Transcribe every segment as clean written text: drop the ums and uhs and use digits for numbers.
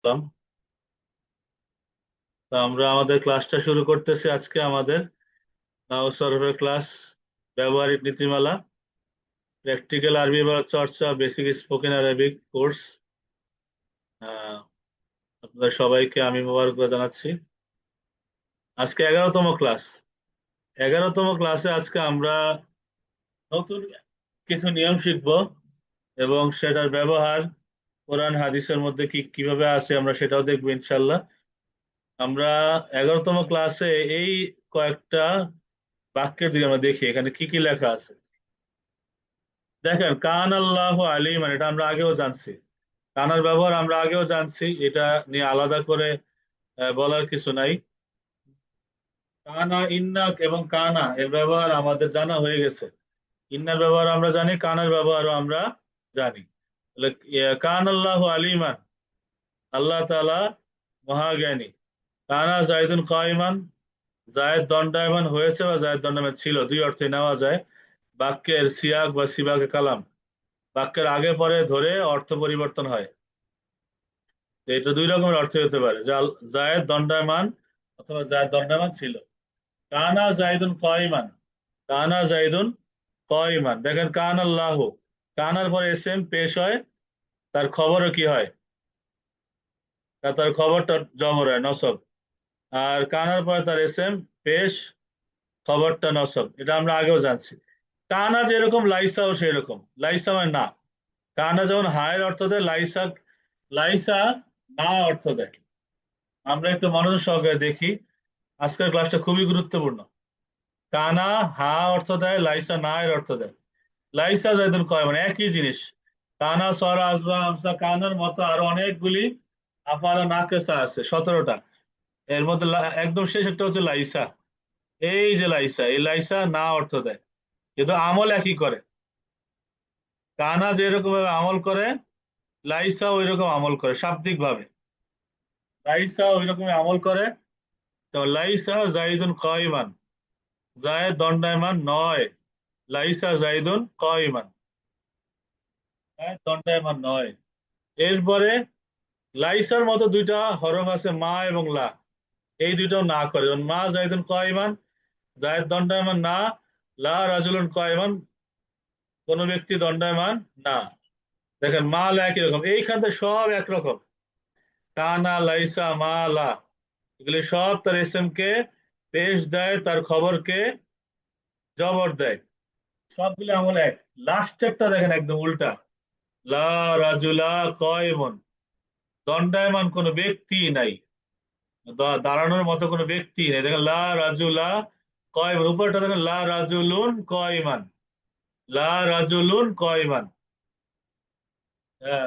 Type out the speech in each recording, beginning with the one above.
আসসালাম। তো আমরা আমাদের ক্লাসটা শুরু করতেছি। আজকে আমাদের নাও সরফের ক্লাস, ব্যবহারিক নীতিমালা, প্র্যাকটিক্যাল আরবি ভাষা চর্চা, বেসিক স্পোকেন আরবিক কোর্স। আপনাদের সবাইকে আমি মোবারকবাদ জানাচ্ছি। আজকে 11তম ক্লাস। 11তম ক্লাসে আজকে আমরা নতুন কিছু নিয়ম শিখব এবং সেটার ব্যবহার কোরআন হাদিসের মধ্যে কিভাবে আছে আমরা সেটাও দেখবো ইনশাল্লাহ। আমরা 11তম ক্লাসে এই কয়েকটা বাক্যের দিকে আমরা দেখি এখানে কি কি লেখা আছে। দেখেন, কান আল্লাহ আলিমান, এটা আমরা আগেও জানছি। কানার ব্যবহার আমরা আগেও জানছি, এটা নিয়ে আলাদা করে বলার কিছু নাই। কানা ইন্না এবং কানা এর ব্যবহার আমাদের জানা হয়ে গেছে। ইন্নার ব্যবহার আমরা জানি, কানার ব্যবহারও আমরা জানি। তাহলে কান আল্লাহ আলিমান, আল্লাহ তাআলা মহাজ্ঞানী। কানা জাইদুন কাইমান, জায়েদ দণ্ডায়মান হয়েছে বা জায়েদ দণ্ডায়মান ছিল, দুই অর্থে নেওয়া যায়। বাক্যের সিয়াক বা সিবাকে কালাম, বাক্যের আগে পরে ধরে অর্থ পরিবর্তন হয়। তো এটা দুই রকমের অর্থ হতে পারে, জায়েদ দণ্ডায়মান অথবা জায়েদ দণ্ডায়মান ছিল। কানা জাইদুন কয়মান, কানা জাইদুন কয়মান। দেখেন, কান আল্লাহ, কানার পরে এসএম পেশ হয়, তার খবরও কি হয়, তার খবরটা জবর হয়, নসব। আর কানার পরে তার এসএম পেশ, খবরটা নসব, এটা আমরা আগেও জানছি। কানা যেরকম লাইসাও সেরকম, লাইসা মানে না। কানা যেমন হায়ের অর্থ দেয়, লাইসা লাইসা না অর্থ দেয়। আমরা একটু মনোযোগ সহকারে দেখি, আজকের ক্লাসটা খুবই গুরুত্বপূর্ণ। কানা হা অর্থ দেয়, লাইসা না এর অর্থ দেয়। লাইসা জাইদুন কয় মানে একই জিনিস। কানা সরা আসবা আমসা কানার মতো আরো অনেকগুলি আফালা নাকেসা আছে, 17টা। এর মধ্যে একদম শেষেরটা হচ্ছে লাইসা। এই যে লাইসা, এই লাইসা না অর্থ দেয়, কিন্তু আমল একই করে। কানা যেরকম ভাবে আমল করে, লাইসা ওই রকম আমল করে শাব্দিক ভাবে। লাইসা ওই রকম আমল করে। তো লাইসা জাইদুন কাইমান, জায়েদ দণ্ডায়মান নয়। লাইসা জাইদুন কাইমান, জায়েদ দণ্ডায়মান নয়। এরপরে লাইসার মতো দুইটা হরফ আছে, মা এবং লা। এই দুইটাও না করে, যেমন মা জাইদুন কাইমান, জায়েদ দণ্ডায়মান না। লা রাজুলুন কাইমান, কোন ব্যক্তি দণ্ডায়মান না। দেখেন, মা লা একই রকম, এইখান থেকে সব একরকম। কানা লাইসা মা লা, এগুলি সব তার এসএম কে পেশ দেয়, তার খবরকে জবর দেয়। সবগুলো আমল এক। লাস্টেরটা দেখেন একদম উল্টা। লা রাজুলা কয়মন, দণ্ডায়মান কোনো ব্যক্তি নাই, দাঁড়ানোর মতো কোনো ব্যক্তি নেই। দেখেন, লা রাজুলা কয়মান, উপরটা দেখেন লা রাজুলুন কয়মান, লা রাজুলুন কয়মান। হ্যাঁ,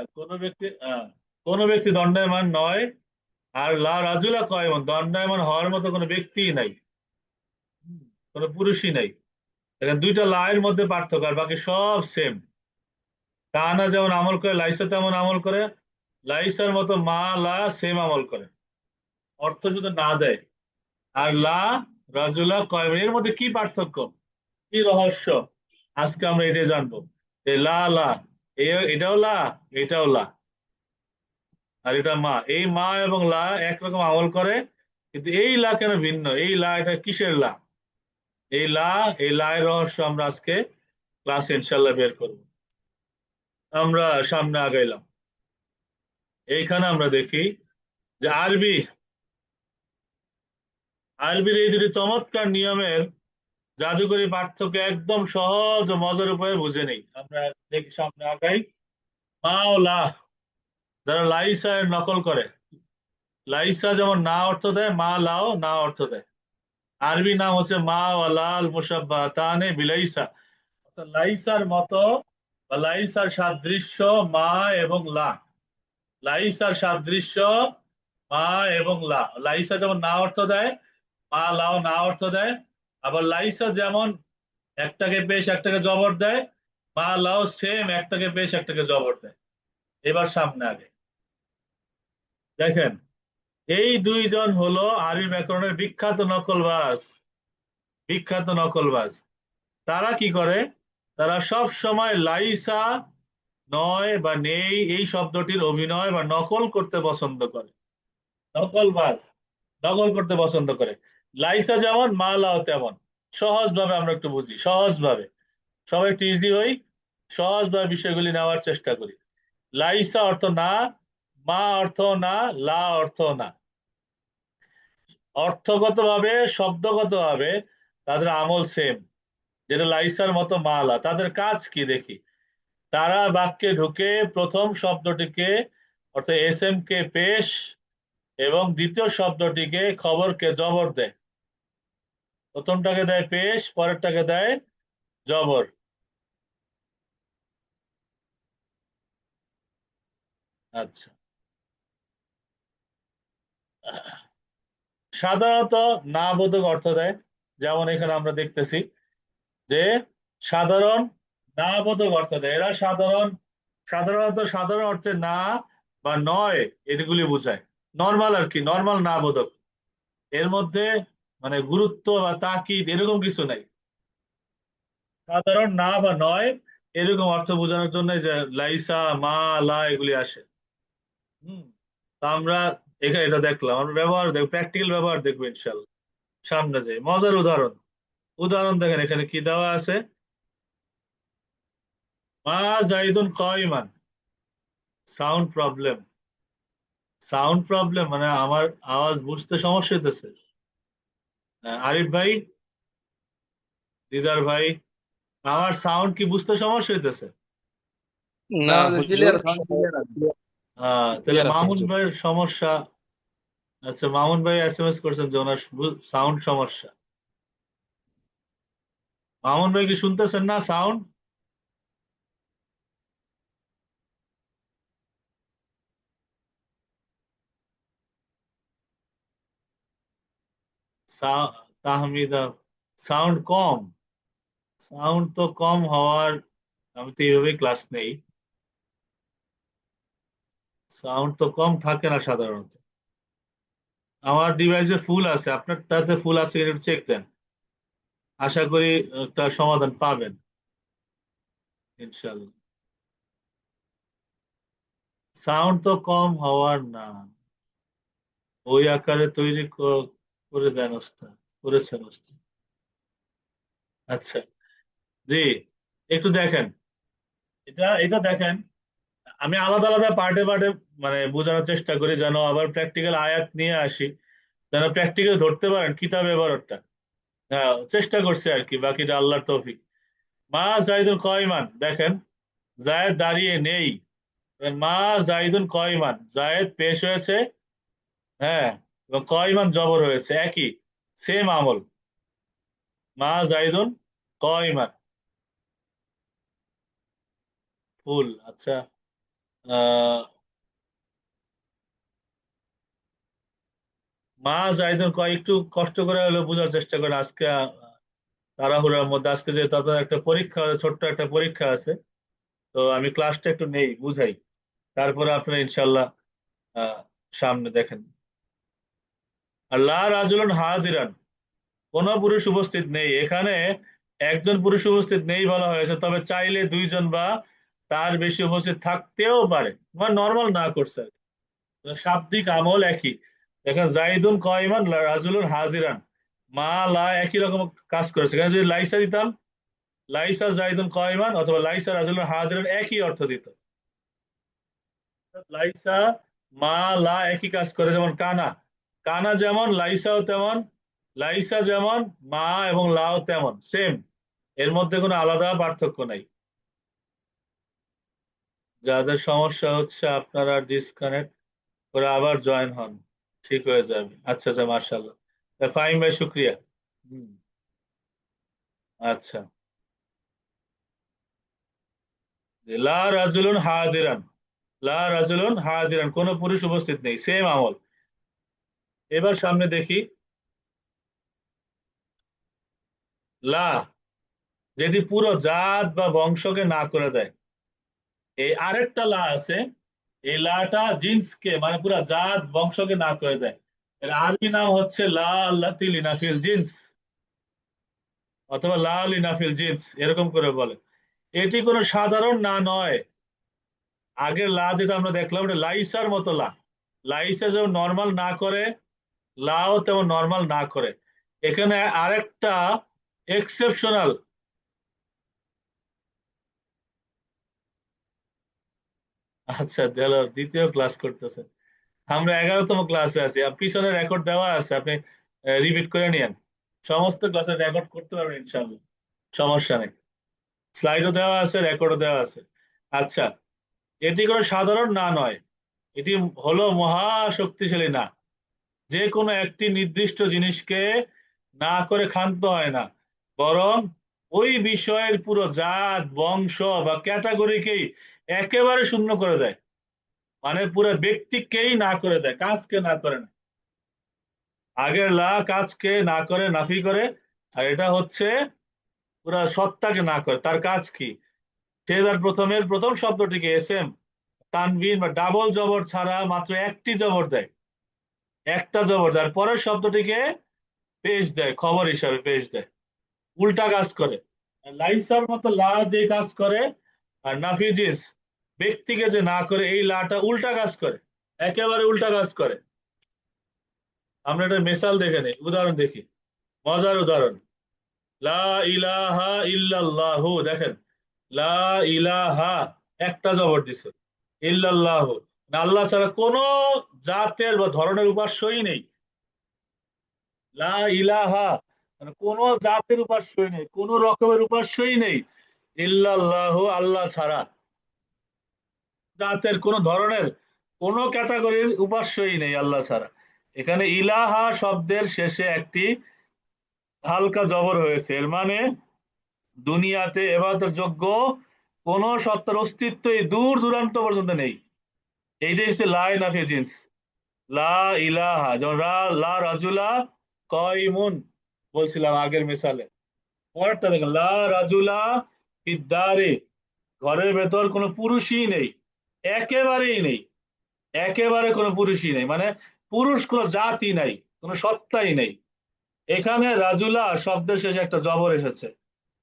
কোনো ব্যক্তি দণ্ডায়মান নয়। আর লা রাজুলা কয়মান, দণ্ডায়মান হওয়ার মতো কোনো ব্যক্তিই নাই, কোনো পুরুষই নাই। দেখেন, দুইটা লায়ের মধ্যে পার্থক্য, আর বাকি সব সেম। কানা যেমন আমল করে, লাইসা তেমন আমল করে। লাইসার মতো মা লা সেম আমল করে, অর্থ শুধু না দেয়। আর লা রাজুলা কয়মান, এর মধ্যে কি পার্থক্য, কি রহস্য, আজকে আমরা এটা জানবো। যে লা লা, এটাও লা, এটাও লা, আর এটা মা। এই মা এবং লা একরকম আমল করে, কিন্তু এই লা কেন ভিন্ন, এই লা এটা কিসের লা, এই লা, এই লা এর রহস্য আমরা আজকে ক্লাসে ইনশাল্লাহ বের করব। আমরা সামনে আগাইলাম। এইখানে আমরা দেখি যে আরবির এই দুটি চমৎকার নিয়মের জাদুকরী পার্থক্য একদম সহজ ও মজার উপায়ে বুঝে নেই। আমরা দেখি, সামনে আগাই। মা ও লা, যারা লাইসা এর নকল করে, লাইসা যেমন না অর্থ দেয়, মা লাও না অর্থ দেয়। আরবি নাম হচ্ছে মা ওয়ালাল মুসাব্বাতানে বিলাইসা, অর্থাৎ লাইসার মতো বা লাইসার সাদৃশ্য মা এবং লা। লাইসার সাদৃশ্য মা এবং লা, লাইসা যেমন না অর্থ দেয়, মা লাও না অর্থ দেয়। আবার লাইসা যেমন একটাকে পেশ একটাকে জবর দেয়, মা লাও সেম একটাকে পেশ একটাকে জবর দেয়। এবার সামনে আগে দেখেন, এই দুইজন হলো আরবি ব্যাকরণের বিখ্যাত নকলবাজ, বিখ্যাত নকলবাজ। তারা কি করে, তারা সব সময় লাইসা নয় বা নেই এই শব্দটির অভিনয় বা নকল করতে পছন্দ করে। নকলবাজ, নকল করতে পছন্দ করে। লাইসা যেমন, মা লাও তেমন। সহজ ভাবে আমরা একটু বুঝি, সহজ ভাবে, সবাই একটু ইজি হই, সহজ ভাবে বিষয়গুলি নেওয়ার চেষ্টা করি। লাইসা অর্থ না, মা অর্থ না, লা অর্থ না। অর্থগতভাবে, শব্দগতভাবে তাদের আমল সেম। যেটা লাইসার মতো মালা, তাদের কাজ কি দেখি। তারা বাক্যে ঢুকে প্রথম শব্দটিকে অর্থাৎ এস এম কে পেশ এবং দ্বিতীয় শব্দটিকে খবরকে জবর দেয়। প্রথমটাকে দেয় পেশ, পরেরটাকে দেয় জবর। আচ্ছা, সাধারণত না বোধক অর্থ দেয়। যেমন এখানে আমরা দেখতেছি যে সাধারণ না বোধক অর্থ দেয়। এরা সাধারণত সাধারণ অর্থে না বা নয় এগুলি বোঝায়। নর্মাল আর কি, নর্মাল না বোধক। এর মধ্যে মানে গুরুত্ব বা তাকিদ এরকম কিছু নাই। সাধারণ না বা নয় এরকম অর্থ বোঝানোর জন্য যে লাইসা, মা, লা এগুলি আসে। হম। তা আমরা এখানে এটা দেখলাম, আমরা ব্যবহার দেখব, প্র্যাকটিক্যাল ব্যবহার দেখবো ইনশাল্লাহ সামনে যাই। মজার উদাহরণ, উদাহরণ দেখেন এখানে কি দেওয়া আছে। মা জাইদুন কাইমান। সাউন্ড প্রবলেম, সাউন্ড প্রবলেম মানে আমার আওয়াজ বুঝতে সমস্যা হইতেছে। আরিফ ভাই, দিদার ভাই, আমার সাউন্ড কি বুঝতে সমস্যা হইতেছে? না না হুজুর, ক্লিয়ার, সাউন্ড ক্লিয়ার আছে। তাহলে ক্লিয়ার আছে মামুন হুজুর। ভাইয়ের সমস্যা। আচ্ছা, মামুন ভাই এসএমএস করছেন যে ওনার সাউন্ড সমস্যা। মামুন ভাই কি শুনতেছেন না সাউন্ড? তাহমিদা, সাউন্ড কম, সাউন্ড তো কম হওয়ার, আমি তো এইভাবেই ক্লাস নেই, সাউন্ড তো কম থাকে না সাধারণত। আমার ডিভাইসে ফুল আছে, আপনারটাতে ফুল আছে কিনা একটু চেক দেন। আশা করি একটা সমাধান পাবেন ইনশাল্লাহ। সাউন্ড তো কম হওয়ার না, ওই আকারে তৈরি করে দেন ওস্তাদ, করেছেন ওস্তাদ। আচ্ছা, জি, একটু দেখেন, এটা এটা দেখেন। আমি আলাদা আলাদা পার্টে পার্টে মানে বোঝানোর চেষ্টা করি, যেন আবার প্র্যাকটিক্যাল আয়াত নিয়ে আসি, যেন প্র্যাকটিক্যাল ধরতে পারেন কিতাব ব্যবহারটা। হ্যাঁ, চেষ্টা করছি আর কি, বাকিটা আল্লাহর তৌফিক। মা জাইদুল কয়মান, দেখেন জায়েদ দাঁড়িয়ে নেই। মা জাইদুল কয়মান, জায়েদ পেশ হয়েছে, হ্যাঁ, এবং কয়মান জবর হয়েছে, একই, সেম আমল। মা জাইদুন কয়মান, ফুল। আচ্ছা, আহ মা জাইদুন কয়, একটু কষ্ট করে হলে বোঝার চেষ্টা করেন আজকে। তাড়াহুড়ার মধ্যে আজকে যেহেতু আপনার একটা পরীক্ষা, ছোট্ট একটা পরীক্ষা আছে, তো আমি ক্লাসটা একটু নেই, বুঝাই, তারপরে আপনারা ইনশাল্লাহ আহ, সামনে দেখেন। আর লা রাজুলুন হাদিরান, কোন পুরুষ উপস্থিত নেই এখানে। একজন পুরুষ উপস্থিত নেই বলা হয়েছে, তবে চাইলে দুইজন বা তার বেশি উপস্থিত থাকতেও পারে, মানে নর্মাল না করছে আর কি। শাব্দিক আমল একই। দেখেন জাইদুন কয়মান, রাজুলুন হাজিরান, মা লা একই রকম কাজ করেছে। এখানে যদি লাইসা দিতাম, লাইসা জাইদুন কয়মান অথবা লাইসা রাজুলুন হাজিরান, একই অর্থ দিত। লাইসা, মা, লা একই কাজ করে। যেমন কানা, কানা যেমন লাইসাও তেমন, লাইসা যেমন মা এবং লাও তেমন, সেম। এর মধ্যে কোনো আলাদা পার্থক্য নাই। যাদের সমস্যা হচ্ছে আপনারা ডিসকানেক্ট করে আবার জয়েন হন, ঠিক হয়ে যাবে। আচ্ছা আচ্ছা, মার্শাল্লাহ, ফাহিম ভাই শুক্রিয়া। হুম, আচ্ছা, লা রাজুলুন হাদিরান, লা রাজুলুন হাদিরান, কোন পুরুষ উপস্থিত নেই, সেম আমল। এবার সামনে দেখি, লা, যেটি পুরো জাত বা বংশকে না করে দেয়। এই আরেকটা লা আছে, এই লাটা জিন্সকে মানে পুরা জাত বংশকে না করে দেয়। এর আরবি নাম হচ্ছে লা আল্লাতি লিনাফিল জিন্স, অথবা লা লিনাফিল জিন্স, এরকম করে বলে। এটি কোনো সাধারণ না নয়, আগের লা যেটা আমরা দেখলাম এটা লাইসার মতো লা। লাইসা যেমন নর্মাল না করে, লাও তেমন নর্মাল না করে। এখানে আরেকটা এক্সেপশনাল। আচ্ছা, দেলো দ্বিতীয় ক্লাস করতেছে। আমরা 11তম ক্লাসে আছি, পিছনে রেকর্ড দেওয়া আছে, আপনি রিপিট করে নিয়েন। সমস্ত ক্লাসে রেকর্ড করতে পারবেন ইনশাল্লাহ, সমস্যা নেই। স্লাইডও দেওয়া আছে, রেকর্ডও দেওয়া আছে। আচ্ছা, এটি কোনো সাধারণ না নয়, এটি হলো মহা শক্তিশালী না। যে কোনো একটি নির্দিষ্ট জিনিসকে না করে ক্ষান্ত হয় না, বরং ওই বিষয়ের পুরো জাত বংশ বা ক্যাটাগরিকেই একেবারে শূন্য করে দেয়। মানে পুরো ব্যক্তিকেই না করে দেয়, কাজকে না করে না। আগের লা কাজকে না করে, নাফি করে। আর এটা হচ্ছে পুরা সত্তাকে না করে। তার কাজ কি? সে তার প্রথমের প্রথম শব্দটিকে এস এম, তানবিন বা ডাবল জবর ছাড়া মাত্র একটি জবর দেয়, একটা জবর দেয়। আর পরের শব্দটিকে পেশ দেয়, খবর হিসাবে পেশ দেয়, উল্টা কাজ করে। লাইসার মতো লা যে কাজ করে, আর নাফিজিস ব্যক্তিকে যে না করে, এই লাটা উল্টা কাজ করে, একেবারে উল্টা কাজ করে। আমরা একটা মেসাল দেখে নেই, উদাহরণ দেখি, মজার উদাহরণ। লা ইলাহা ইল্লাল্লাহু, দেখেন, লা ইলাহা একটা জবর দিছে, ইল্লাল্লাহু মানে আল্লাহ ছাড়া কোনো জাতের বা ধরনের উপাস্যই নেই। লা ইলাহা মানে কোনো জাতের উপাস্যই নেই, কোনো রকমের উপাস্যই নেই, ইল্লাল্লাহু আল্লাহ ছাড়া। জাতের কোনো ধরনের কোনো ক্যাটাগরির উপাস্যই নেই আল্লাহ ছাড়া। এখানে ইলাহা শব্দের শেষে একটি হালকা জবর হয়েছে, এর মানে দুনিয়াতে এবাদতের যোগ্য কোন সত্তার অস্তিত্বই দূর দূরান্ত পর্যন্ত নেই। এইটাই হচ্ছে লা নাফি জিন্স। লা ইলাহা, যেমন লা রাজুলা কয়মুন বলছিলাম আগের মিসালে। পরেরটা দেখেন, লা রাজুলা ফিদ্দারে, ঘরের ভেতর কোনো পুরুষই নেই, একেবারেই নেই, একেবারে কোনো পুরুষই নেই, মানে পুরুষ কোনো জাতি নাই, কোনো সত্তাই নেই। এখানে রাজুলা শব্দের শেষে একটা জবর এসেছে,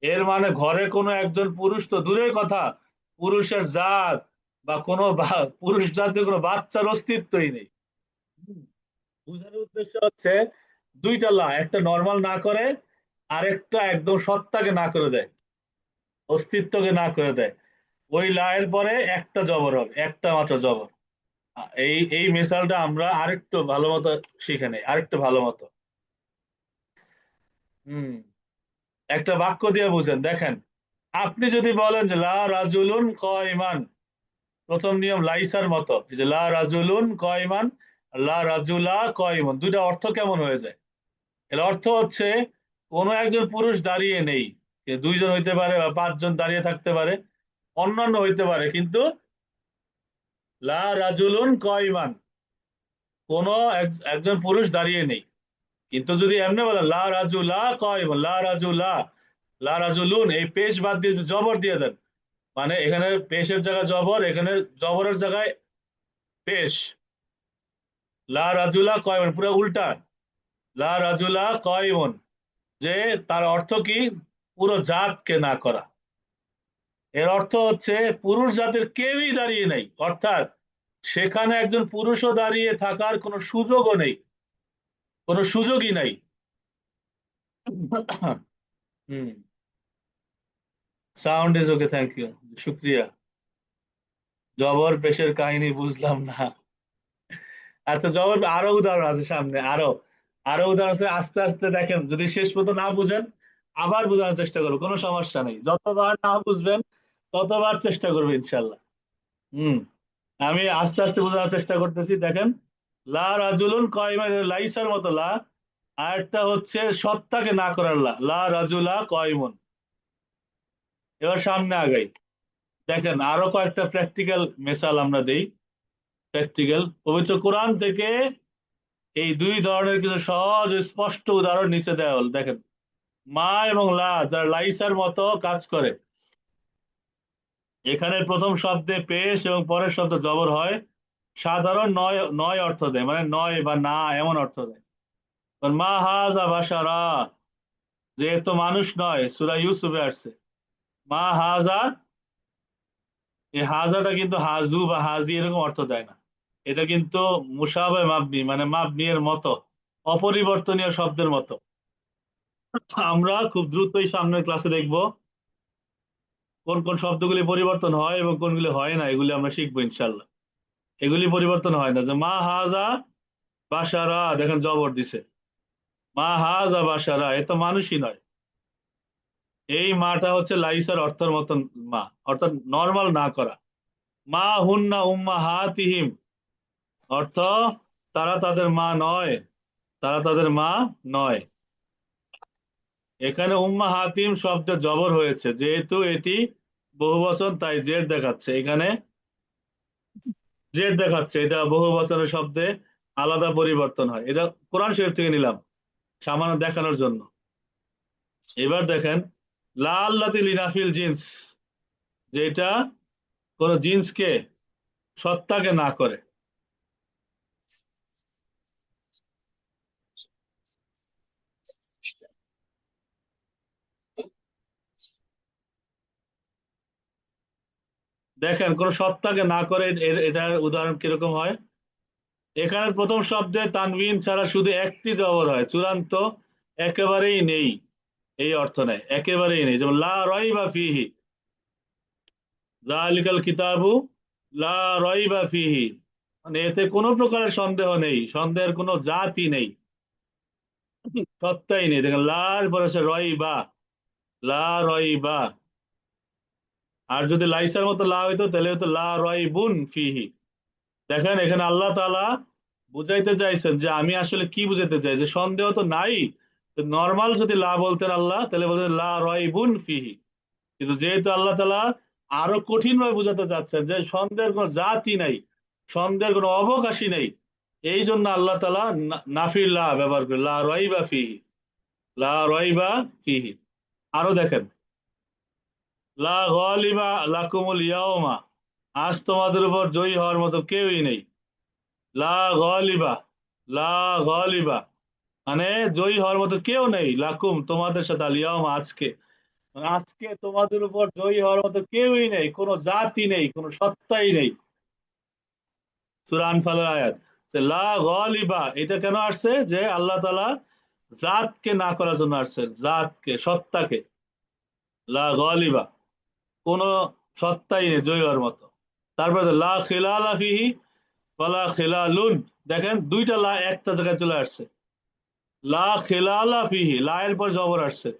এর মানে ঘরে কোনো একজন পুরুষ তো দূরের কথা, পুরুষের জাত বা কোনো পুরুষ জাতীয় কোনো বাচ্চার অস্তিত্বই নেই। হুম, বুঝানোর উদ্দেশ্য হচ্ছে দুইটা লা, একটা নর্মাল না করে, আরেকটা একদম সত্তাকে না করে দেয়, অস্তিত্বকে না করে দেয়। ওই লা এর পরে একটা জবর হবে, একটা মাত্র জবর। এই এই মিসালটা আমরা আরেকটু ভালো মতো শিখে নেই, আরেকটু ভালো মতো। হুম, একটা বাক্য দিয়ে বুঝেন, দেখেন। আপনি যদি বলেন যে লা রাজুলুন কয়মান, প্রথম নিয়ম লাইসার মতো, এই যে লা রাজুলুন কয়মান, লা রাজুলা কয়মন, দুইটা অর্থ কেমন হয়ে যায়? এর অর্থ হচ্ছে কোনো একজন পুরুষ দাঁড়িয়ে নেই, সে দুইজন হইতে পারে বা পাঁচজন দাঁড়িয়ে থাকতে পারে, অন্যান্য হইতে পারে, কিন্তু লা রাজুলুন কয়মান, কোনো একজন পুরুষ দাঁড়িয়ে নেই। কিন্তু যদি এমনি বলে লা রাজুলা কয়মান, লা রাজুলা, লা রাজুলুন, এই পেশ বাদ দিয়ে যদি জবর দিয়ে দেন, মানে এখানে পেশের জায়গায় জবর, এখানে জবরের জায়গায় পেশ, লা রাজুলা কয়মন, পুরো উল্টা। লা রাজুলা কয়মন, যে তার অর্থ কি? পুরো জাতকে না করা। এর অর্থ হচ্ছে পুরুষ জাতের কেউই দাঁড়িয়ে নেই, অর্থাৎ সেখানে একজন পুরুষও দাঁড়িয়ে থাকার কোনো সুযোগও নেই, কোনো সুযোগই নাই। Hmm, sound is okay, thank you, শুক্রিয়া। জবর পেশের কাহিনী বুঝলাম না। আচ্ছা, জবর আরো উদাহরণ আছে সামনে, আরো আরো উদাহরণ আছে, আস্তে আস্তে দেখেন, যদি শেষ পর্যন্ত না বুঝেন আবার বোঝানোর চেষ্টা করবো, কোনো সমস্যা নেই, যতবার না বুঝবেন ততবার চেষ্টা করবো ইনশাল্লাহ। হুম, আমি আস্তে আস্তে বোঝানোর চেষ্টা করতেছি, দেখেন। লা রাজুলুন কয়মান, লাইসার মতো লা, আর একটা হচ্ছে সত্তাকে না করার লা, লা রাজুলা কয়মন। এবার সামনে আগাই, দেখেন আরো কয়েকটা প্র্যাকটিক্যাল মেসাল আমরা দেই। প্র্যাকটিক্যাল পবিত্র কোরআন থেকে এই দুই ধরনের কিছু সহজ ও স্পষ্ট উদাহরণ নিচে দেওয়া হল, দেখেন। মা এবং লা যারা লাইসার মতো কাজ করে, এখানে প্রথম শব্দে পেশ এবং পরের শব্দ জবর হয়, সাধারণ নয় নয় অর্থ দেয়, মানে নয় বা না এমন অর্থ দেয়। মা হাজা বাশারা, যেহেতু মানুষ নয়, সূরা ইউসুফে আসছে, মা হাজা এই হাজাটা কিন্তু হাজু বা হাজি এরকম অর্থ দেয় না। এটা কিন্তু মুসাবে মাবনি, মানে মাবনি এর মতো, অপরিবর্তনীয় শব্দের মতো। আমরা খুব দ্রুতই সামনের ক্লাসে দেখব কোন কোন শব্দগুলি পরিবর্তন হয় এবং কোনগুলি হয় না, এগুলি আমরা শিখবো ইনশাল্লাহ। এগুলি পরিবর্তন হয় না, যে মা হাজা বাসারা, দেখেন জবর দিছে, মা হাজা বাসারা, এ তো মানুষই নয়। এই মাটা হচ্ছে লাইসার অর্থের মতন মা, অর্থাৎ নর্মাল না করা। মা হুন্না উম্মা হাতিহিম, অর্থ তারা তাদের মা নয়, তারা তাদের মা নয়। এখানে উম্মা হাতিম শব্দের জবর হয়েছে, যেহেতু এটি বহুবচন তাই জেড দেখাচ্ছে এখানে, জেড দেখাচ্ছে, এটা বহুবচনের শব্দে আলাদা পরিবর্তন হয়। এটা কোরআন শরীফ থেকে নিলাম সামান্য দেখানোর জন্য। এবার দেখেন লা আল্লাতি লিনাফিল জিন্স, যেটা কোন জিন্সকে, সত্তাকে না করে। দেখেন কোন সত্তাকে না করে, এটার উদাহরণ কিরকম হয়। এখানে প্রথম শব্দে তানবিন ছাড়া শুধু একটি জবর হয়, চূড়ান্ত একেবারেই নেই, এই অর্থ নেয় একেবারেই নেই। যেমন লা রাইবা ফিহি, যালিকাল কিতাবু লা রাইবা ফিহি, মানে এতে কোনো প্রকারের সন্দেহ নেই, সন্দেহের কোনো জাতই নেই, সত্তাই নেই। দেখেন লার পরে আছে রইবা, লা রইবা। আর যদি লাইসার মতো লা হইতো তাহলে হতো লা রইবুন ফিহি। দেখেন এখানে আল্লাহ তাআলা বুঝাইতে চাইছেন যে আমি আসলে কি বুঝাইতে চাই, যে সন্দেহ তো নাই। নর্মাল যদি লা বলতেন আল্লাহ, তাহলে বলতেন লা রইবুন ফিহি। কিন্তু যেহেতু আল্লাহ তাআলা আরো কঠিন ভাবে বুঝাতে চাচ্ছেন যে সন্দেহের কোনো জাতই নাই, সন্দেহের কোনো অবকাশই নেই, এই জন্য আল্লাহ তাআলা নাফির লা ব্যবহার করে, লা রইবা ফিহি, লা রইবা ফিহি। আরো দেখেন লা গালিবা লাকুমুল ইয়াওমা, আজ তোমাদের উপর জয়ী হওয়ার মতো কেউই নেই। লা গালিবা, লা গালিবা, মানে জয়ী হওয়ার মতো কেউ নেই, লাকুম তোমাদের সাথে, আল ইয়াওমা আজকে, মানে আজকে তোমাদের উপর জয়ী হওয়ার মতো কেউই নেই, কোনো জাতি নেই, কোনো সত্তাই নেই। সূরা আনফালের আয়াত। তো লা গালিবা এটা কেন আসছে, যে আল্লাহ তাআলা জাতকে না করার জন্য আসছে, জাতকে, সত্তাকে। লা গালিবা, কোন সত্তাই নেই জয়ী হওয়ার মতো। তারপরে লা খিলালা ফিহি ওয়ালা খিলালুন, দেখেন দুইটা লা একটা জায়গায় চলে আসছে। লা খিলালা ফিহি, লা এর পর জবর আসছে,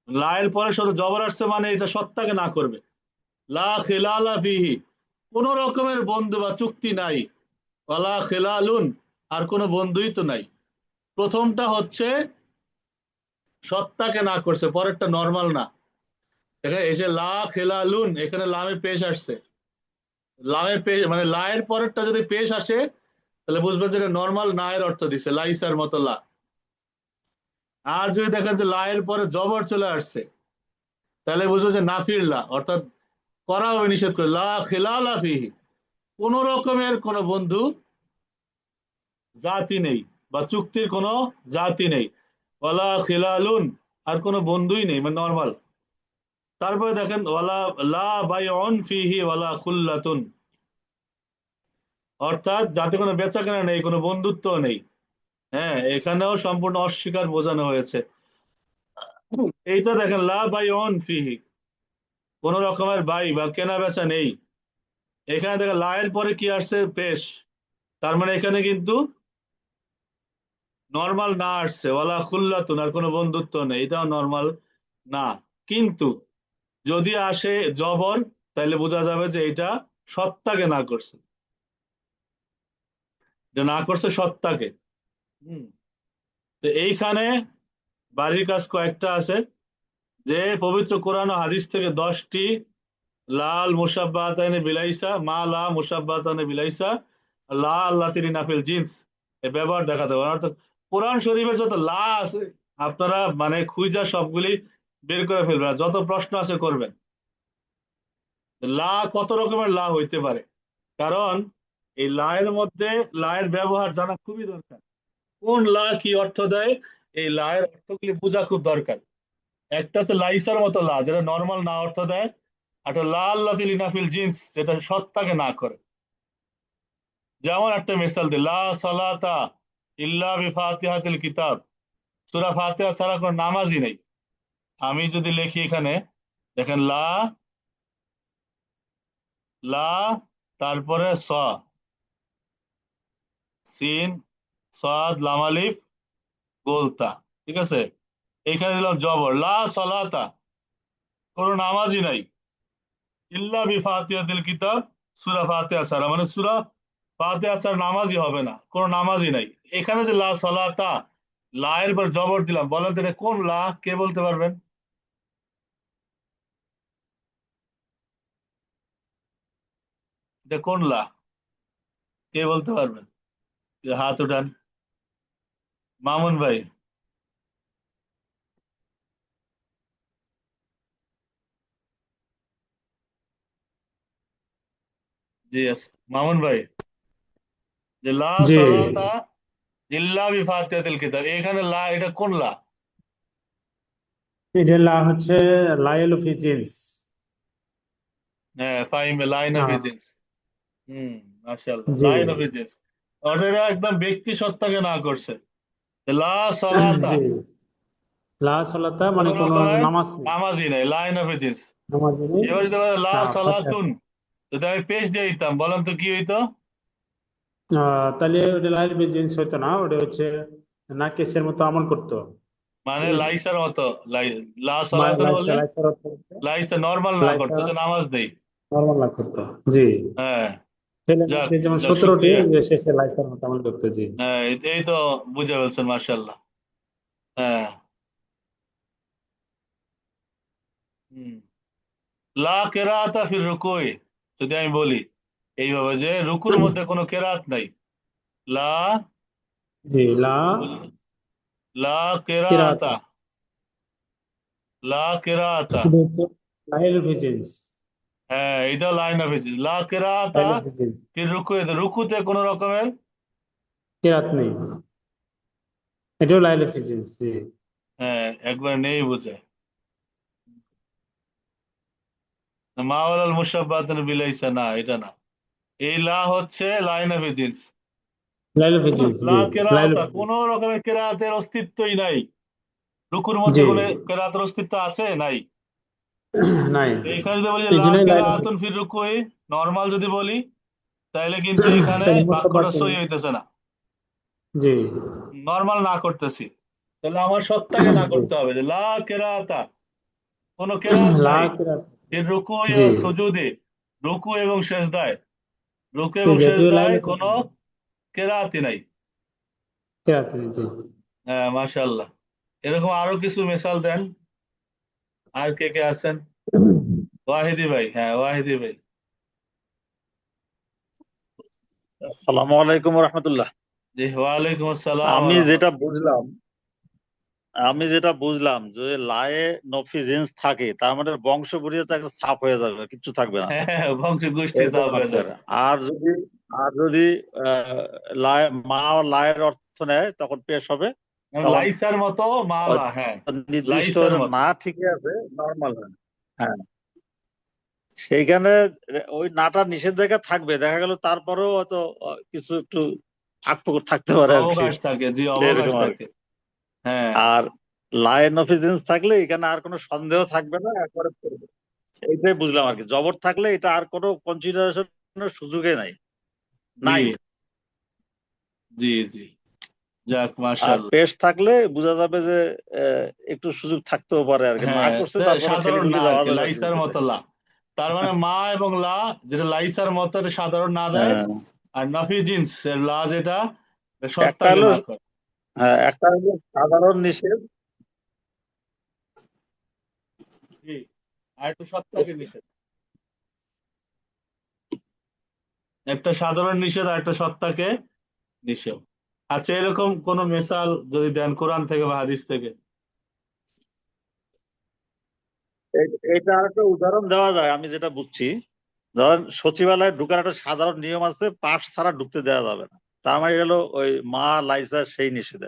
লা এর পরে শুধু জবর আসছে, মানে এটা সত্তাকে না করবে। লা খিলালা ফিহি, কোন রকমের বন্ধু বা চুক্তি নাই। ওয়ালা খিলালুন, আর কোনো বন্ধুই তো নাই। প্রথমটা হচ্ছে সত্তাকে না করছে, পরেরটা নরমাল না। দেখেন এই যে লা খিলালুন, এখানে লামে পেশ আসছে, লামের পেশ মানে লা এর পরেরটা যদি পেশ আসে, তাহলে বুঝবেন যে নর্মাল না এর অর্থ দিছে, লাইসার মতো লা। আর যদি দেখেন যে লা এর পরে জবর চলে আসছে, তাহলে বুঝবো যে নাফির লা, অর্থাৎ করা হবে, নিষেধ করে, লা খিলালা ফিহি, কোন রকমের কোন বন্ধু জাতি নেই, বা চুক্তির কোনো জাতি নেই। ওয়ালা খিলালুন, আর কোনো বন্ধুই নেই, মানে নর্মাল। তারপরে দেখেন ওয়ালা লা বাইউন ফিহি ওয়ালা খুল্লাতুন, অর্থাৎ যাতে কোনো বেচা কেনা নেই, কোনো বন্ধুত্ব নেই। হ্যাঁ, এখানেও সম্পূর্ণ অস্বীকার বোঝানো হয়েছে। এইটা দেখেন লা বাইউন ফিহি, কোন রকমের বাই বা কেনা বেচা নেই। এখানে দেখেন লা এর পরে কি আসছে, পেশ, তার মানে এখানে কিন্তু নর্মাল না আসছে, ওয়ালা খুল্লাতুন, আর কোনো বন্ধুত্ব নেই, এটাও নর্মাল না। কিন্তু যদি আসে জবর, তাহলে বোঝা যাবে যে এটা সত্তাকে না করছে, যে না করছে সত্তাকে। হম। তো এইখানে বাড়ির কাজ কয়েকটা আছে, যে পবিত্র কোরআন ও হাদিস থেকে 10টি লাল মুসাব্বাতানে বিলাইসা, মা লা মুসাব্বাতানে বিলাইসা, লা আল্লাতিন নাফিল জিন্স এর ব্যবহার দেখাতে হবে। অর্থাৎ কোরআন শরীফের যত লা আছে আপনারা মানে খুঁজা সবগুলি বের করে ফেলবেন, আর যত প্রশ্ন আছে করবেন। লা কত রকমের লা হইতে পারে, কারণ এই লা এর মধ্যে লা এর ব্যবহার জানা খুবই দরকার। কোন লা কি অর্থ দেয়, এই লা এর অর্থগুলি বোঝা খুব দরকার। একটা হচ্ছে লাইসার মতো লা, যেটা নর্মাল না অর্থ দেয়। একটা লাল লাতিল ইনাফিল জিন্স, যেটা সত্তাকে না করে। যেমন একটা মিসাল দিই, লা সালাতা ইল্লা বিফাতিহাতিল কিতাব, সূরা ফাতিহা ছাড়া কোনো নামাজই নেই। আমি যদি লিখি এখানে, দেখেন, লা, লা, তারপরে সিন, সাদ, লাম আলিফ, গোলতা। ঠিক আছে, এখানে দিলাম জবর, লা সালাতা, কোনো নামাজই নাই, ইল্লা বিফাতিহাতিল কিতাব, সূরা ফাতিহা ছাড়া, মানে সূরা ফাতিহা ছাড়া নামাজই হবে না, কোনো নামাজই নাই। এখানে যে লা সালাতা, লা এর পর জবর দিলাম, বলেন তো এটা কোন লা? কে বলতে পারবেন? এটা কোন লা? কে বলতে পারবেন? হাত উঠান। মামুন ভাই। জি yes, মামুন ভাই, যে লা জি, সালাতা ইল্লা বিফাতিহাতিল কিতাব, এখানে লা, এটা কোন লা? এটা হচ্ছে লাইল অফ জিন্স। হ্যাঁ, ফাইম লাইন অফ আহ, এজেন্স। হুম, মাশাআল্লাহ, জি লাইন অফ এজেন্স। অর্থাৎ এরা একদম ব্যক্তি সত্তাকে না করছে। লা সালাতা, জি, লা সালাতা কোন মানে কোনো রকমের নামাজ নেই। নামাজই নাই, লাইন অফ এজেন্স। নামাজ নেই। এবার যদি বলে লা ফাতিহা। সালাতুন, যদি আমি পেশ দিয়ে দিতাম, বলেন তো কি হইতো? তাহলে ওটা লাইল অফ জিন্স হইতো না, ওটা হচ্ছে নাকিসের মতো আমল করতো। মানে ইস, লাইসার মতো, লা সালাতুন লাইসা বললে লাইসার অর্থ হচ্ছে লাইসা নর্মাল না লাইসা করতো, যে নামাজ নেই। নরমাল লাভ করতো। জি, হ্যাঁ, ছেলে যাক, মেয়েদের যেমন যাক 17টি, শুক্রিয়া। যে শেষে লাইসার মতো আমল করতো। জি, হ্যাঁ, এই তো বুঝে ফেলছেন, মার্শাল্লাহ। হ্যাঁ। হুম। লা কেরাআতা ফির রুকুই, যদি আমি বলি এইভাবে যে রুকুর মধ্যে কোনো কেরাত নাই, লা, জি, লা বলি, লা কেরাআতা, কিরাতা, লা কেরাআতা। এটা হচ্ছে লাইল অফ জিন্স। হ্যাঁ, এটা লাইন অফ এজিজ, লা কেরাআতা লাইল অফ জিন্স, ফির রুকুই, রুকুতে কোনো রকমের, কিরাত নেই, এটাও লাইল অফ জিন্স। জি, হ্যাঁ, একবার নেই বুঝে। মাওলাল মুশাব্বাতুন বিলাইসা, না এটা না। এই লা হচ্ছে লাইন অফ এজিজ। লাইল অফ জিন্স। লা জি, লাইল অফ কেরাআতা, জিন্স। কোন রকমের কেরাতের অস্তিত্বই নাই। রুকুর মধ্যে জি, কোনো কেরাতের অস্তিত্ব আছে? নাই। নাই। এইখানে যদি বলি এই লা জন্যই লাইল অফ, কেরাআতুন ফির রুকুই, নর্মাল যদি বলি, তাইলে কিন্তু এখানে তাহলে বাক্যটা মুসাফাত। সই হইতেছে না। জি, নর্মাল না করতেছি, তাহলে আমার সত্তাকে না জি, করতে হবে, যে লা কেরাতা, কোনো কেরাত লা নাই। কিরাত। এর রুকু জি, ও সুজুদে, রুকু এবং সেজদায়, রুকু জি, এবং জি, এটিও লাইল সেজদায় অফ কোনো কেরাতই নাই। কিরাত নেই। জি, হ্যাঁ, মাশাআল্লাহ। এরকম আরো কিছু মিসাল দেন। আর কে কে আছেন? ওয়াহিদি ভাই, হ্যাঁ ওয়াহিদি ভাই। আসসালামু আলাইকুম রহমতুল্লাহ। জি, ওয়ালাইকুম আসসালাম ওয়া আমি যেটা রাহমাতুল্লাহ। বুঝলাম আমি যেটা বুঝলাম যে লায়ে নফিজিন্স থাকে, তার মানে বংশ পরিচয় একটা সাফ হয়ে যাবে, কিচ্ছু থাকবে না, হ্যাঁ, হ্যাঁ, বংশ গোষ্ঠী এরকম সাফ হয়ে আসতে পারে। যাবে। আর যদি আর যদি লায়ে মা ও লায়ের অর্থ নেয়, তখন পেশ হবে। মানে তখন লাইসার মতো মালা, হয়তো হ্যাঁ, নির্দিষ্ট লাইসার মতো। না ঠিকই আছে, নর্মাল হয়। হ্যাঁ, সেইখানে ওই নাটা নিষেধাজ্ঞা থাকবে, দেখা গেল তারপরেও হয়তো কিছু একটু ফাঁক ফোকর থাকতে পারে আর কি, অবকাশ থাকে, জি, অবকাশ এরকম আর থাকে। কি। হ্যাঁ। আর লাইন অফ এজেন্স থাকলে এখানে আর কোনো সন্দেহ থাকবে না, একবারে করবে। এইটাই বুঝলাম আর কি। জবর থাকলে এটা আর কোনো কনসিডারেশনের সুযোগে নাই, জি, নাই। জি, জি, যাক, আর মাশাআল্লাহ। পেশ থাকলে বোঝা যাবে যে একটু সুযোগ থাকতেও পারে আর কি, না হ্যাঁ, করছে তারপরে সাধারণ না ঠেলিঠুলি আর যাওয়া কি, যাবে আর কি লাইসার ভিতরে। মতো লা। তার মানে মা এবং লা, যেটা লাইসার মতো, এটা সাধারণ না দেয়। হ্যাঁ, আর নাফি জিন্স এর লা, যেটা একটা সত্তাকে হলো, না করে। হ্যাঁ, একটা হলো সাধারণ নিষেধ। জি, আর একটা সত্তাকে নিষেধ। একটা সাধারণ নিষেধ আর একটা সত্তাকে নিষেধ। আচ্ছা, এরকম কোন মেসাল যদি দেন কোরআন থেকে বা হাদিস থেকে। এটা আর একটা উদাহরণ দেওয়া যায়, আমি যেটা বুঝছি। ধরেন সচিবালয়ে ঢুকার একটা সাধারণ নিয়ম আছে, পাশ ছাড়া ঢুকতে দেওয়া যাবে না। তার মানে গেল ওই মা লাইসা সেই নিষেধ।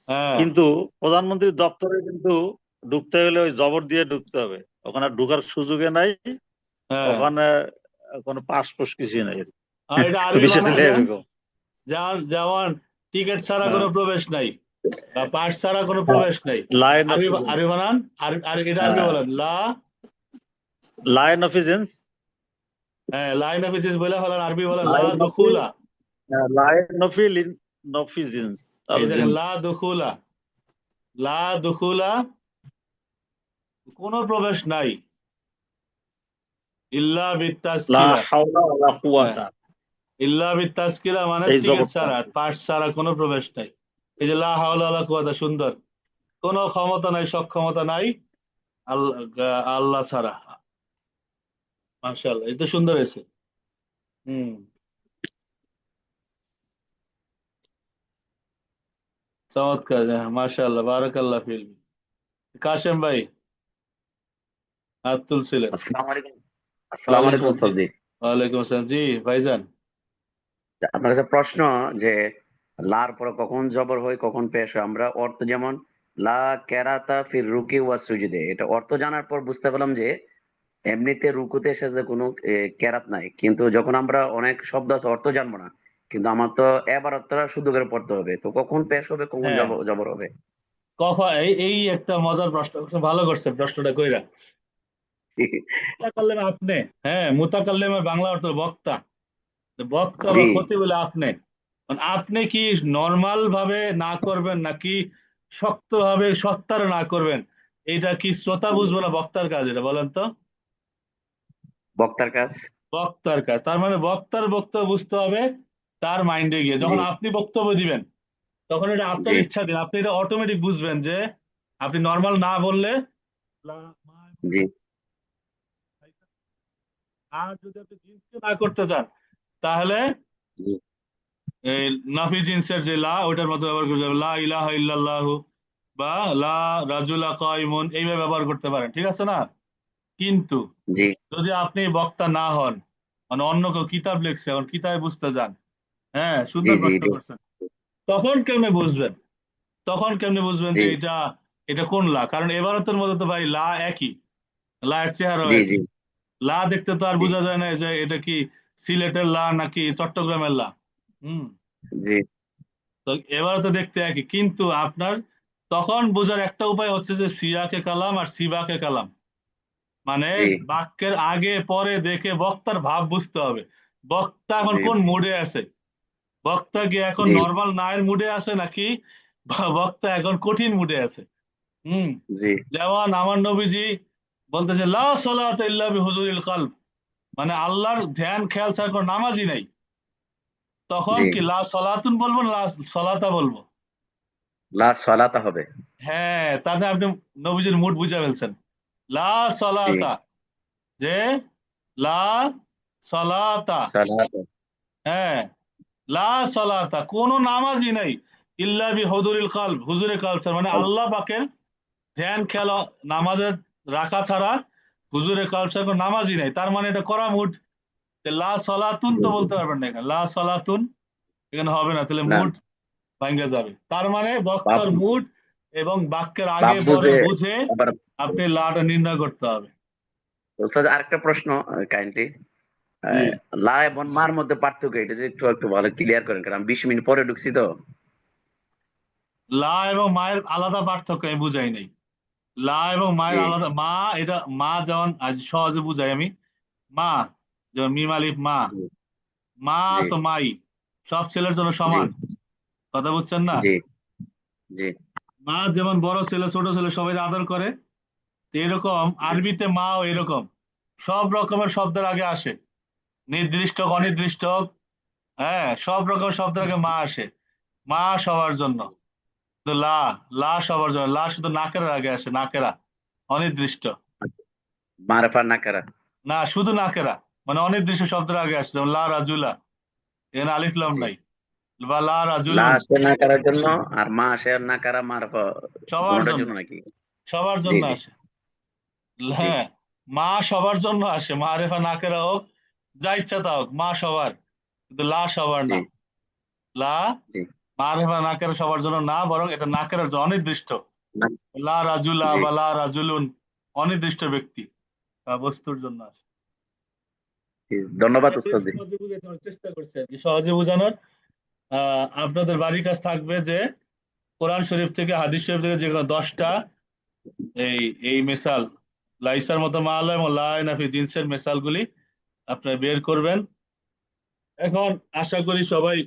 হ্যাঁ, কিন্তু প্রধানমন্ত্রীর দপ্তরে কিন্তু ঢুকতে গেলে ওই জবর দিয়ে ঢুকতে হবে, ওখানে আর ঢুকার সুযোগে নাই। হ্যাঁ, ওখানে কোনো পাস ফুস কিছুই নাই আর এটা আরবি বিষয়টা বানান দেন, এরকম। যেমন যেমন টিকিট ছাড়া কোনো হ্যাঁ, প্রবেশ নাই, বা পাস ছাড়া কোনো প্রবেশ নাই। লাইন অফ আরবি বানান, আর এটা আরবি বলেন লা। লাইন অফ ইজেন্স, হ্যাঁ, লাইন অফ ইসিস বলে ফেলেন, আরবি বলেন লা লাইন অফ দুখুলা। লাইন অফ নফিজেন্স এই দেখেন আলজেন্স। লা দুখুলা, লা দুখুলা, কোনো প্রবেশ নাই, ইল্লা লা বিত্তাসকিলা। হাওলা ওয়ালা হ্যাঁ, কুওয়াতা, ইল্লা বিত্তাসকিলা মানে এই টিকিট জগৎটা। ছাড়া, পাস ছাড়া কোনো প্রবেশ নাই। এই যে লা হাওলা ওয়ালা কুওয়াতা, সুন্দর, কোনো ক্ষমতা নাই, সক্ষমতা নাই আল্লাহ, আল্লাহ ছাড়া। মাশাআল্লাহ, এই তো সুন্দর হয়েছে। হুম, চমৎকার, হ্যাঁ, মাশাআল্লাহ, বারাকাল্লাহ ফিল। কাশেম ভাই হাত তুলছিলেন। আসসালামু আলাইকুম। আসসালামু ওয়ালাইকুম আলাইকুম জি, ওস্তাদ জি। ওয়ালাইকুম আসসালাম জি ভাইজান। আপনার কাছে প্রশ্ন যে লার পরে কখন জবর হয় কখন পেশ হয়, আমরা অর্থ যেমন লা কেরাতা ফির রুকি ওয়া সুজুদে, এটা অর্থ জানার পর বুঝতে পারলাম যে এমনিতে রুকুতে এসেছে কোনো কেরাত নাই, কিন্তু যখন আমরা অনেক শব্দ আছে অর্থ জানবো না, কিন্তু আমার তো এবার অর্থটা শুদ্ধ করে পড়তে হবে, তো কখন পেশ হবে কখন হ্যাঁ, জবর জবর হবে? কখন, এই একটা মজার প্রশ্ন, ভালো করছেন প্রশ্নটা কইরা। মুতাকাল্লিম আপনি, হ্যাঁ, মুতাকাল্লিমের বাংলা অর্থ বক্তা, বক্তা বা জি, খতিব বলে আপনি। মানে আপনি কি নর্মাল ভাবে না করবেন নাকি শক্ত ভাবে সত্তার না করবেন, এটা কি শ্রোতা বুঝবো না বক্তার কাজ, এটা বলেন তো। বক্তার কাজ। বক্তার কাজ, তার মানে বক্তার বক্তব্য বুঝতে হবে তার মাইন্ডে গিয়ে, জি যখন আপনি বক্তব্য দিবেন তখন এটা আপনার জি ইচ্ছা দিন, আপনি এটা অটোমেটিক বুঝবেন যে আপনি নর্মাল না বললে জি আর যদি আপনি জিন্সকে না করতে চান তাহলে জি এই নাফি জিন্সের যে লা, ওইটার মতো ব্যবহার করতে হবে, লা ইলাহা ইল্লাল্লাহু বা লা রাজুলা কাইমুন, এইভাবে ব্যবহার করতে পারেন, ঠিক আছে না। কিন্তু জি যদি আপনি বক্তা না হন, মানে অন্য কেউ কিতাব লিখছে, এখন কিতাবে বুঝতে যান, হ্যাঁ, জি সুন্দর জি প্রশ্ন করছেন, তখন কেমনে বুঝবেন, তখন কেমনে বুঝবেন জি যে এটা এটা কোন লা, কারণ এবারতের মধ্যে তো ভাই লা একই, লা এর চেহারাও জি জি একই। লা দেখতে তো আর জি বোঝা যায় না যে এটা কি সিলেটের লা নাকি চট্টগ্রামের লা। হুম, জি তো এবারে তো দেখতে একই, কিন্তু আপনার তখন বোঝার একটা উপায় হচ্ছে যে সিয়াকে কালাম আর সিবাকে কালাম, মানে জি বাক্যের আগে পরে দেখে বক্তার ভাব বুঝতে হবে, বক্তা এখন জি কোন মুডে আছে, বক্তা কি এখন জি নর্মাল নায়ের মুডে আছে নাকি বক্তা এখন কঠিন মুডে আছে। হুম, জি যেমন আমার নবীজি বলতেছে লা সালাতা ইল্লা বিহুজুরিল কলব, মানে আল্লাহর ধ্যান খেয়াল ছাড়া কোনো নামাজই নাই, তখন জি কি লা সলাতুন বলবো না লা সলাতা বলবো। লা সালাতা হবে। হ্যাঁ, তার মানে আপনি নবীজির মুড বুঝে ফেলছেন। লা জি সলাতা, যে লা সলাতা, সালাতা। হ্যাঁ, লা সলাতা, কোনো নামাজই নাই, ইল্লা বি হুজুরিল কলব, হুজুরে কলব ছাড়া, মানে আল্লাহ পাকের ধ্যান খেয়াল নামাজের রাখা ছাড়া, হুজুরে কলব ছাড়া কোনো নামাজই নাই, তার মানে এটা করা মুড। লা সলাতুন জি, তো জি। বলতে পারবেন না, এখানে লা সলাতুন এখানে হবে না, তাহলে না, মুড ভাঙ্গে যাবে, তার মানে বাপ বক্তার মুড এবং বাক্যের আগে বাপ পরে বুঝে। বুঝে আবার আপনি লাটা নির্ণয় করতে হবে। ওস্তাদ আরেকটা প্রশ্ন, কাইন্ডলি জি, লা এবং মার মধ্যে পার্থক্য এটা যদি একটু একটু ভালো ক্লিয়ার করেন, কারণ আমি 20 মিনিট পরে ঢুকছি তো। লা এবং মায়ের আলাদা পার্থক্য আমি বুঝাই নাই। লা এবং জি মায়ের আলাদা, মা, এটা মা যেমন আজ সহজে বুঝাই আমি, মা, যেমন মিম আলিফ মা, জি মা জি তো মাই, সব ছেলের জন্য জি সমান, কথা বুঝছেন না। জি জি মা যেমন বড় ছেলে ছোট ছেলে সবাই আদর করে, তো এরকম জি আরবিতে মাও এরকম সব রকমের শব্দের আগে আসে, নির্দিষ্ট হোক, অনির্দিষ্ট হোক, হ্যাঁ, সব রকমের শব্দের আগে মা আসে, মা সবার জন্য। তো লা, লা সবার জন্য, লা শুধু নাকের আগে আসে, নাকেরা, অনির্দিষ্ট, মারফা নাকারা। না শুধু নাকেরা, মানে অনির্দিষ্ট শব্দের আগে আসে, যেমন লা রাজুলা, এখানে আলিফ লাম জি, নাই, বা লা লা রাজুলুন, আসে নাকারার জন্য, আর মা আসে নাকারা মারফা সবার দুটোটার জন্য, জন্য নাকি? সবার জি জন্য জি আসে। জি হ্যাঁ, মা সবার জন্য আসে, মারেফা নাকেরা হোক, যা ইচ্ছা তা হোক, মা সবার, কিন্তু লা সবার জি না। লা জি মারেফা নাকেরা সবার জন্য না, বরং এটা নাকেরার জন্য, অনির্দিষ্ট। না- লা রাজুলা জি বা লা রাজুলুন অনির্দিষ্ট ব্যক্তি বা বস্তুর জন্য আসে। জি, ধন্যবাদ আমি উস্তাদ জি। সহজে বোঝানোর চেষ্টা করছি আর কি, সহজে বোঝানোর। আপনাদের বাড়ির কাজ থাকবে যে কোরআন শরীফ থেকে, হাদিস শরীফ থেকে যে কোনো 10টা এই এই মেসাল, লাইসার মতো মাল এবং নাফি জিন্সের মেসাল গুলি আপনারা বের করবেন। এখন আশা করি সবাই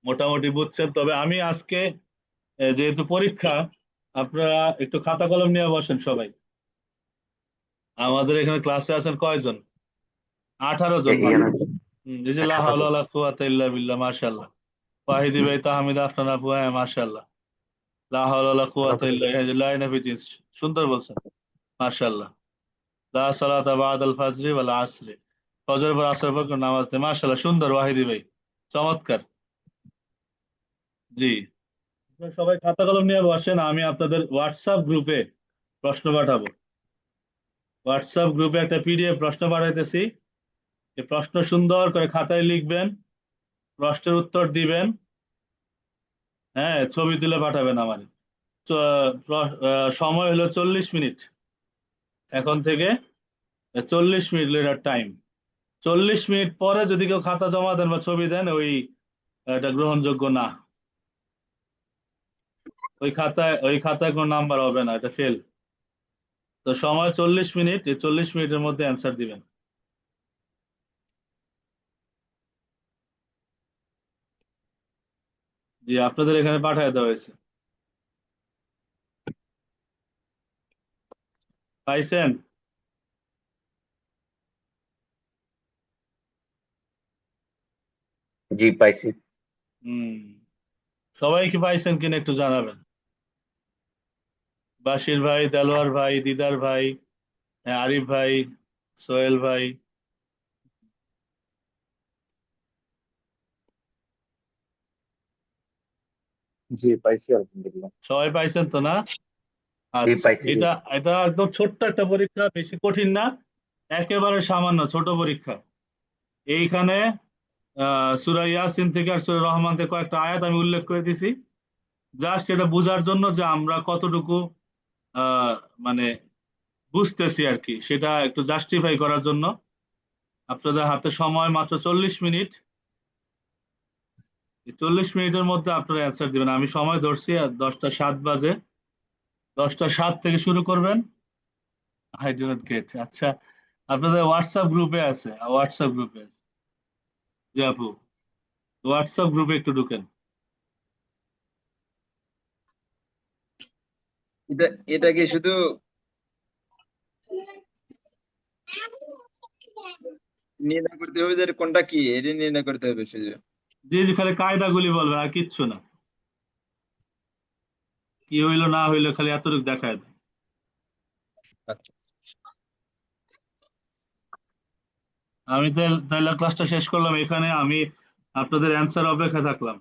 মোটামুটি বুঝছেন। তবে আমি আজকে যেহেতু পরীক্ষা, আপনারা একটু খাতা কলম নিয়ে বসেন সবাই। আমাদের এখানে ক্লাসে আছেন কয়জন? 18 জন মাত্র। এখানে এই যে লা খাতা হাওলা তো ওয়ালা কুওয়াতা ইল্লা বিল্লাহ, মাশাআল্লাহ। ওয়াহিদি ভাই, তাহমিদ আফনান আপু, হ্যাঁ মাশাআল্লাহ। লা হাওলা ওয়ালা খাতা কুওয়াতা তো ইল্লা, এই যে লা নাফি জিন্স, সুন্দর বলছেন, মাশাআল্লাহ। লা সালাতা বাদাল ফাজরি ওয়াল আসরি, ফজর পর আসর পর কোনো নামাজ নেই, মাশাআল্লাহ, সুন্দর ওয়াহিদি ভাই, চমৎকার। জি, আপনারা সবাই খাতা কলম নিয়ে বসেন, আমি আপনাদের হোয়াটসঅ্যাপ গ্রুপে প্রশ্ন পাঠাবো। হোয়াটসঅ্যাপ গ্রুপে একটা পিডিএফ প্রশ্ন পাঠাইতেছি। এই প্রশ্ন সুন্দর করে খাতায় লিখবেন, প্রশ্নের উত্তর দিবেন, হ্যাঁ, ছবি তুলে পাঠাবেন আমার। সময় হলো 40 মিনিট, এখন থেকে 40 মিনিট এটার টাইম। 40 মিনিট পরে যদি কেউ খাতা জমা দেন বা ছবি দেন, এটা গ্রহণযোগ্য না। ওই খাতায় কোনো নাম্বার হবে না, এটা ফেল। তো সময় 40 মিনিট, এই 40 মিনিটের মধ্যে অ্যান্সার দিবেন। জি, আপনাদের এখানে পাঠিয়ে দেওয়া হয়েছে, পাইছেন? জি পাইছি। হুম, সবাই কি পাইছেন কিনা একটু জানাবেন। বাশির ভাই, দেলোয়ার ভাই, দিদার ভাই, আরিফ ভাই, সোহেল ভাই, জি পাইছি আলহামদুলিল্লাহ। সবাই পাইছেন তো না? জি আচ্ছা, পাইছি জি। এটা এটা একদম ছোট্ট একটা পরীক্ষা, বেশি কঠিন না, একেবারে সামান্য ছোট পরীক্ষা। এইখানে সূরা ইয়াসিন থেকে আর সূরা রহমান থেকে কয়েকটা আয়াত আমি উল্লেখ করে দিছি, জাস্ট এটা বোঝার জন্য যে আমরা কতটুকু আহ, মানে বুঝতেছি আর কি, সেটা একটু জাস্টিফাই করার জন্য। আপনাদের হাতে সময় মাত্র 40 মিনিট। এই 40 মিনিটের মধ্যে আপনারা অ্যান্সার দিবেন। আমি সময় ধরছি, আর 10টা 7 বাজে, 10টা 7 থেকে শুরু করবেন। আই ডু নট গেট, আচ্ছা, আপনাদের হোয়াটসঅ্যাপ গ্রুপে আছে, হোয়াটসঅ্যাপ গ্রুপে আছে। জি আপু, হোয়াটসঅ্যাপ গ্রুপে একটু ঢুকেন। এটা এটা কি শুধু নির্ণয় করতে হবে যে কোনটা কি, এটা নির্ণয় করতে হবে শুধু? জি জি, খালি কায়দাগুলি বলবেন আর কিচ্ছু না, কি হইলো না হইলো খালি এতটুকু দেখায় দেন। আচ্ছা। আমি তাহলে ক্লাসটা শেষ করলাম এখানে, আমি আপনাদের অ্যান্সার অপেক্ষা থাকলাম।